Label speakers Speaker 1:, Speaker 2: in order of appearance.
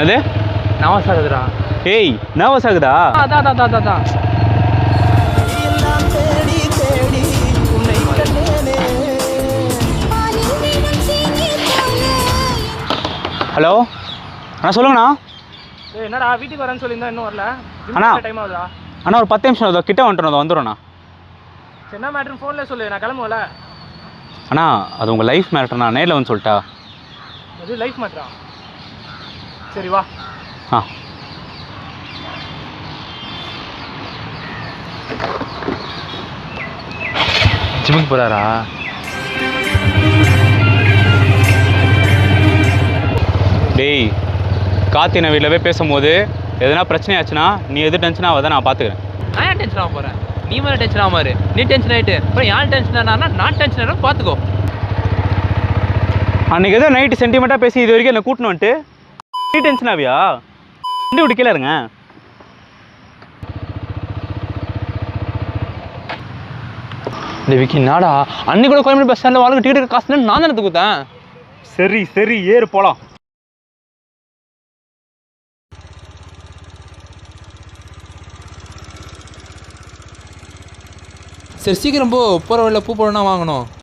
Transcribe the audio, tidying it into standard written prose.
Speaker 1: அது
Speaker 2: நர்வஸ் ஆகுதுடா.
Speaker 1: ஏய் நர்வஸ் ஆகுதா?
Speaker 2: அதான்.
Speaker 1: ஹலோ அண்ணா சொல்லுங்கண்ணா.
Speaker 2: என்னடா வீட்டுக்கு வரேன்னு சொல்லியிருந்தா இன்னும் வரல?
Speaker 1: அண்ணா
Speaker 2: டைம் ஆகுதா?
Speaker 1: அண்ணா ஒரு 10 நிமிஷம் கிட்ட வந்துடும் வந்துடும்ண்ணா.
Speaker 2: என்ன மேட்ருன்னு ஃபோனில் சொல்லு, நான் கிளம்புவல.
Speaker 1: அண்ணா அது உங்கள் லைஃப் மேட்டர்ண்ணா, நேரில் வந்து சொல்லிட்டா?
Speaker 2: அது லைஃப் மேட்ரா? சரி வா.
Speaker 1: ஆ
Speaker 2: ஜிம்முக்கு போகிறாரா?
Speaker 1: டேய் கார்த்தினை வீட்டில் போய் பேசும்போது எதனா பிரச்சனை ஆச்சுன்னா நீ எது டென்ஷன் ஆகாத, நான் பார்த்துக்கிறேன்.
Speaker 2: நான் ஏன் டென்ஷன் ஆக போகிறேன்? நீ மேலே டென்ஷன் ஆக மாதிரி. நீ டென்ஷன் ஆகிட்டு அப்புறம் யார் டென்ஷன் ஆனா நான் டென்ஷன் ஆகிடும், பார்த்துக்கோ.
Speaker 1: அன்றைக்கி ஏதோ நைட்டு சென்டிமெண்ட்டாக பேசி இது வரைக்கும் என்னை கூட்டின்னு வந்துட்டு நீ டென்ஷன் ஆவியா? வண்டி விட்டு கீழே இருங்க.
Speaker 2: இந்த விக்கி நாடா அன்னைக்கு கூட கோயம்பேடு பஸ் ஸ்டாண்டில் வாழ்க்கை டிக்கெட் காசு நான் தானே கொடுத்தேன்.
Speaker 1: சரி ஏறு போகலாம்.
Speaker 2: சரி சீக்கிரம் போ, போகிற வழியில் பூ பழம்னா வாங்கணும்.